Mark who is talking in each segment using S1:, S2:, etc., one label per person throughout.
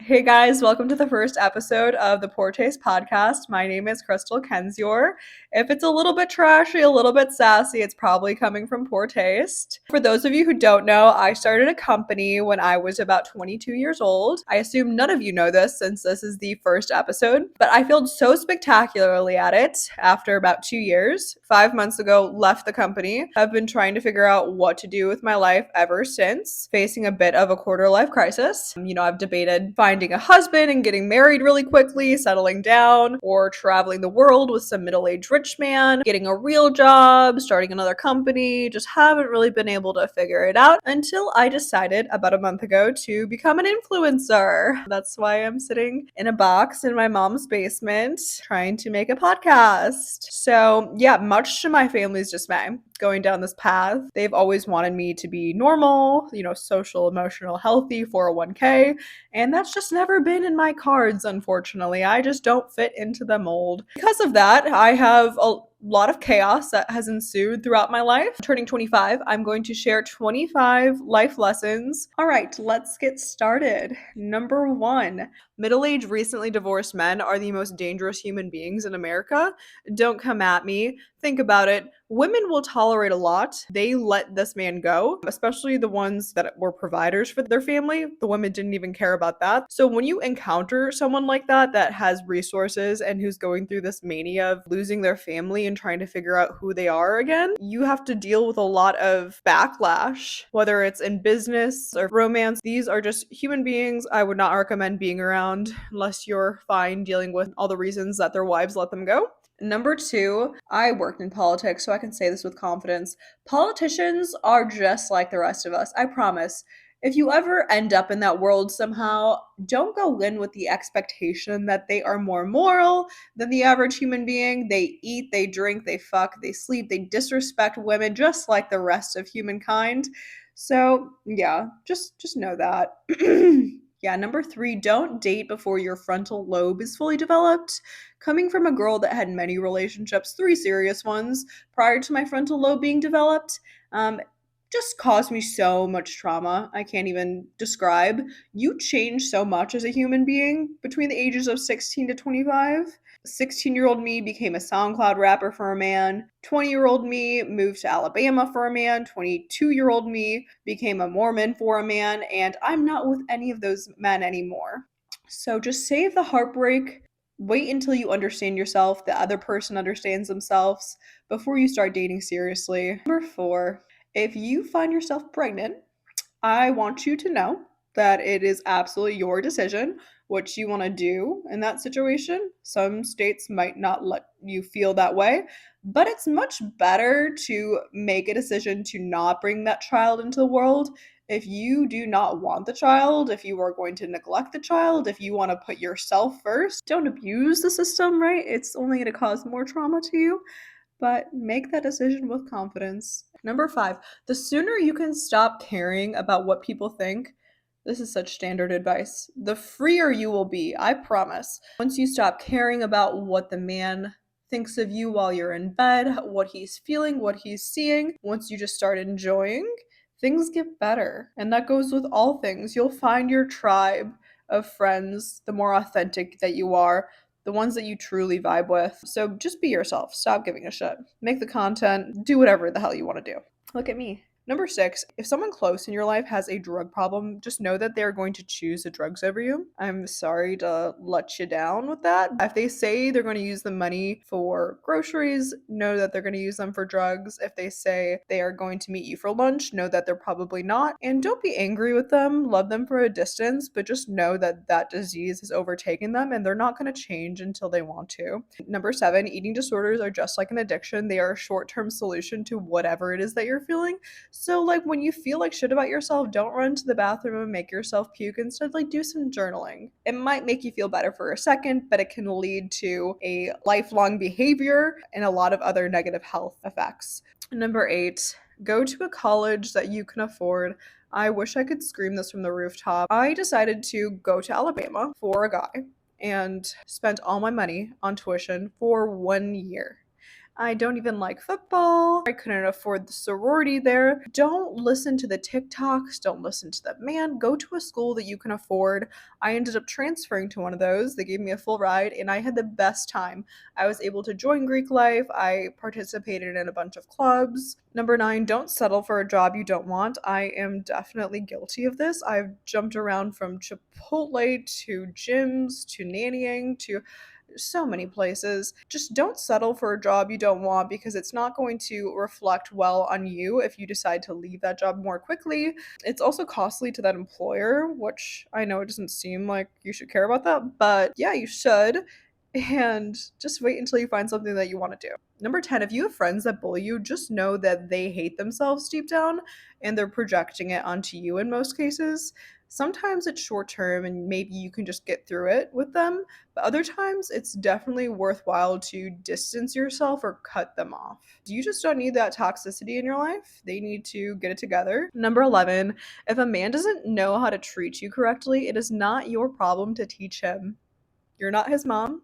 S1: Hey guys, welcome to the first episode of the Poor Taste podcast. My name is Crystal Kendzior. If it's a little bit trashy, a little bit sassy, it's probably coming from poor taste. For those of you who don't know, I started a company when I was about 22 years old. I assume none of you know this since this is the first episode, but I failed so spectacularly at it after about 2 years. 5 months ago, left the company. I've been trying to figure out what to do with my life ever since, facing a bit of a quarter life crisis. I've debated finding a husband and getting married really quickly, settling down, or traveling the world with some middle-aged rich man, getting a real job, starting another company. Just haven't really been able to figure it out until I decided about a month ago to become an influencer. That's why I'm sitting in a box in my mom's basement trying to make a podcast. So yeah, much to my family's dismay, going down this path. They've always wanted me to be normal, social, emotional, healthy, 401k, and that's just never been in my cards, unfortunately. I just don't fit into the mold. Because of that, I have a lot of chaos that has ensued throughout my life. Turning 25, I'm going to share 25 life lessons. All right, let's get started. Number 1, middle-aged, recently divorced men are the most dangerous human beings in America. Don't come at me. Think about it. Women will tolerate a lot. They let this man go, especially the ones that were providers for their family. The women didn't even care about that. So when you encounter someone like that has resources and who's going through this mania of losing their family and trying to figure out who they are again, you have to deal with a lot of backlash, whether it's in business or romance. These are just human beings I would not recommend being around unless you're fine dealing with all the reasons that their wives let them go. Number 2, I worked in politics, so I can say this with confidence. Politicians are just like the rest of us, I promise. If you ever end up in that world somehow, don't go in with the expectation that they are more moral than the average human being. They eat, they drink, they fuck, they sleep, they disrespect women just like the rest of humankind. So, yeah, just know that. Yeah, number 3, don't date before your frontal lobe is fully developed. Coming from a girl that had many relationships, 3 serious ones, prior to my frontal lobe being developed, just caused me so much trauma I can't even describe. You change so much as a human being between the ages of 16 to 25. 16-year-old me became a SoundCloud rapper for a man. 20-year-old me moved to Alabama for a man. 22-year-old me became a Mormon for a man. And I'm not with any of those men anymore. So just save the heartbreak. Wait until you understand yourself, the other person understands themselves, before you start dating seriously. Number 4, if you find yourself pregnant, I want you to know that it is absolutely your decision what you want to do in that situation. Some states might not let you feel that way, but it's much better to make a decision to not bring that child into the world. If you do not want the child, if you are going to neglect the child, if you want to put yourself first, don't abuse the system, right? It's only going to cause more trauma to you, but make that decision with confidence. Number 5, the sooner you can stop caring about what people think, this is such standard advice, the freer you will be, I promise. Once you stop caring about what the man thinks of you while you're in bed, what he's feeling, what he's seeing, once you just start enjoying, things get better. And that goes with all things. You'll find your tribe of friends the more authentic that you are, the ones that you truly vibe with. So just be yourself. Stop giving a shit. Make the content. Do whatever the hell you want to do. Look at me. Number 6, if someone close in your life has a drug problem, just know that they're going to choose the drugs over you. I'm sorry to let you down with that. If they say they're going to use the money for groceries, know that they're going to use them for drugs. If they say they are going to meet you for lunch, know that they're probably not. And don't be angry with them. Love them for a distance, but just know that that disease has overtaken them and they're not going to change until they want to. Number 7, eating disorders are just like an addiction. They are a short-term solution to whatever it is that you're feeling. So, when you feel like shit about yourself, don't run to the bathroom and make yourself puke. Instead, do some journaling. It might make you feel better for a second, but it can lead to a lifelong behavior and a lot of other negative health effects. Number 8, go to a college that you can afford. I wish I could scream this from the rooftop. I decided to go to Alabama for a guy and spent all my money on tuition for 1 year. I don't even like football. I couldn't afford the sorority there. Don't listen to the TikToks. Don't listen to the man. Go to a school that you can afford. I ended up transferring to one of those. They gave me a full ride and I had the best time. I was able to join Greek life. I participated in a bunch of clubs. Number 9, don't settle for a job you don't want. I am definitely guilty of this. I've jumped around from Chipotle to gyms to nannying to so many places. Just don't settle for a job you don't want because it's not going to reflect well on you if you decide to leave that job more quickly. It's also costly to that employer, which I know it doesn't seem like you should care about that, but yeah, you should. And just wait until you find something that you want to do. Number 10, if you have friends that bully you, just know that they hate themselves deep down and they're projecting it onto you in most cases. Sometimes it's short term and maybe you can just get through it with them, but other times it's definitely worthwhile to distance yourself or cut them off. You just don't need that toxicity in your life. They need to get it together. Number 11, if a man doesn't know how to treat you correctly, it is not your problem to teach him. You're not his mom.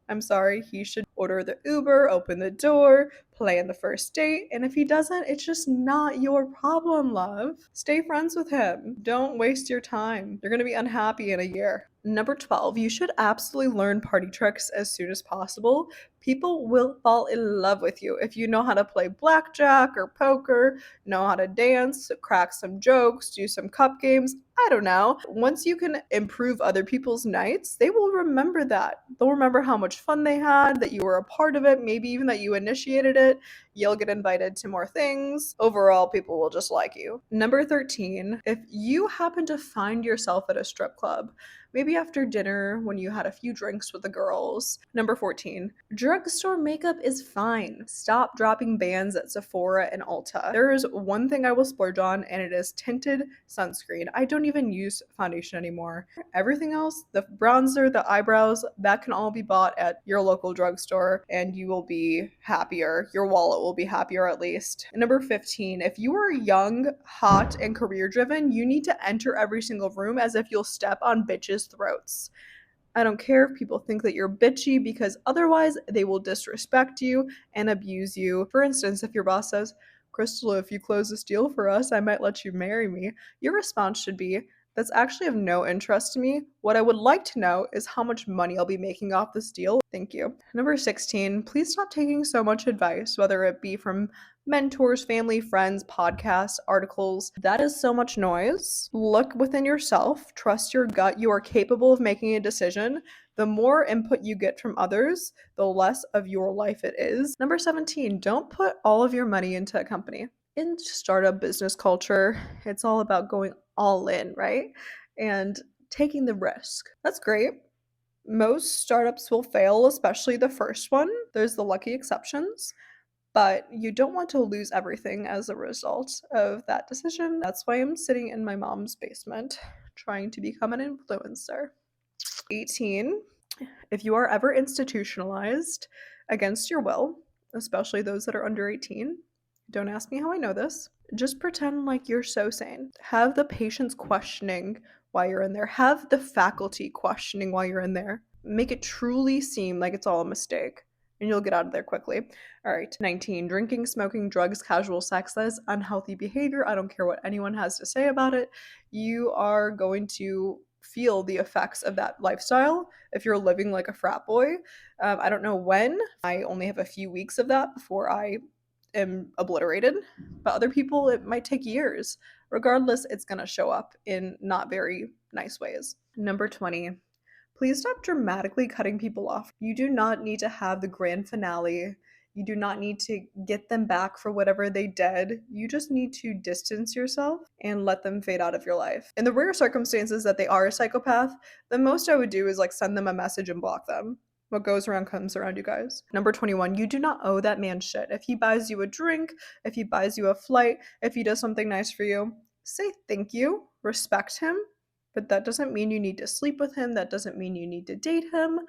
S1: I'm sorry, he should order the Uber, open the door, plan the first date, and if he doesn't, it's just not your problem, love. Stay friends with him. Don't waste your time. You're gonna be unhappy in a year. Number 12, you should absolutely learn party tricks as soon as possible. People will fall in love with you if you know how to play blackjack or poker, know how to dance, crack some jokes, do some cup games. I don't know. Once you can improve other people's nights, they will remember that. They'll remember how much fun they had, that you were a part of it, maybe even that you initiated it. You'll get invited to more things. Overall, people will just like you. Number 13, if you happen to find yourself at a strip club, maybe after dinner when you had a few drinks with the girls. Number 14, drugstore makeup is fine. Stop dropping bans at Sephora and Ulta. There is one thing I will splurge on, and it is tinted sunscreen. I don't even use foundation anymore. Everything else, the bronzer, the eyebrows, that can all be bought at your local drugstore and you will be happier. Your wallet will be happier at least. And number 15, if you are young, hot, and career driven, you need to enter every single room as if you'll step on bitches' throats. I don't care if people think that you're bitchy because otherwise they will disrespect you and abuse you. For instance, if your boss says, Crystal, if you close this deal for us, I might let you marry me. Your response should be, that's actually of no interest to me. What I would like to know is how much money I'll be making off this deal. Thank you. Number 16, please stop taking so much advice, whether it be from mentors, family, friends, podcasts, articles. That is so much noise. Look within yourself, trust your gut. You are capable of making a decision. The more input you get from others, the less of your life it is. Number 17, don't put all of your money into a company. In startup business culture, it's all about going all in, right? And taking the risk. That's great. Most startups will fail, especially the first one. There's the lucky exceptions, but you don't want to lose everything as a result of that decision. That's why I'm sitting in my mom's basement trying to become an influencer. 18, if you are ever institutionalized against your will, especially those that are under 18, don't ask me how I know this. Just pretend like you're so sane. Have the patients questioning why you're in there. Have the faculty questioning why you're in there. Make it truly seem like it's all a mistake and you'll get out of there quickly. All right, 19, drinking, smoking, drugs, casual sex, that is unhealthy behavior. I don't care what anyone has to say about it. You are going to feel the effects of that lifestyle if you're living like a frat boy. I don't know when. I only have a few weeks of that before I am obliterated, but other people, it might take years. Regardless, it's going to show up in not very nice ways. Number 20, please stop dramatically cutting people off. You do not need to have the grand finale. You do not need to get them back for whatever they did. You just need to distance yourself and let them fade out of your life. In the rare circumstances that they are a psychopath, the most I would do is like send them a message and block them. What goes around comes around, you guys. Number 21, you do not owe that man shit. If he buys you a drink, if he buys you a flight, if he does something nice for you, say thank you, respect him, but that doesn't mean you need to sleep with him. That doesn't mean you need to date him.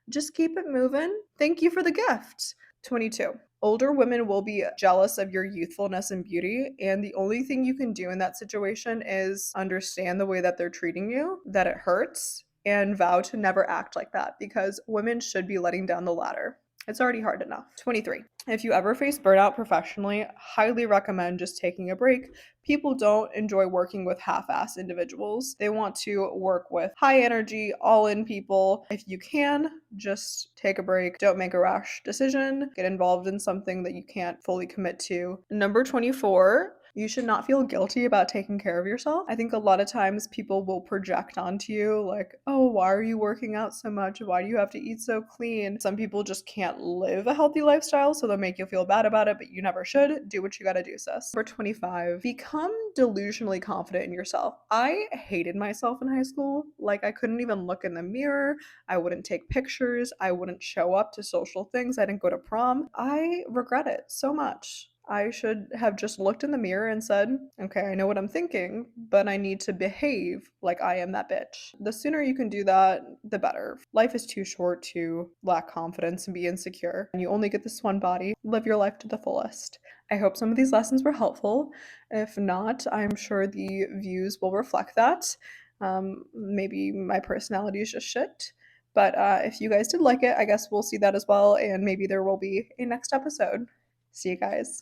S1: Just keep it moving. Thank you for the gift. 22. Older women will be jealous of your youthfulness and beauty, and the only thing you can do in that situation is understand the way that they're treating you, that it hurts, and vow to never act like that because women should be letting down the ladder. It's already hard enough. 23. If you ever face burnout professionally, highly recommend just taking a break. People don't enjoy working with half-assed individuals. They want to work with high energy, all-in people. If you can, just take a break. Don't make a rash decision. Get involved in something that you can't fully commit to. Number 24, you should not feel guilty about taking care of yourself. I think a lot of times people will project onto you like, oh, why are you working out so much? Why do you have to eat so clean? Some people just can't live a healthy lifestyle, so they'll make you feel bad about it, but you never should. Do what you gotta do, sis. Number 25, become delusionally confident in yourself. I hated myself in high school. Like, I couldn't even look in the mirror. I wouldn't take pictures. I wouldn't show up to social things. I didn't go to prom. I regret it so much. I should have just looked in the mirror and said, okay, I know what I'm thinking, but I need to behave like I am that bitch. The sooner you can do that, the better. Life is too short to lack confidence and be insecure. And you only get this one body. Live your life to the fullest. I hope some of these lessons were helpful. If not, I'm sure the views will reflect that. Maybe my personality is just shit. But if you guys did like it, I guess we'll see that as well. And maybe there will be a next episode. See you guys.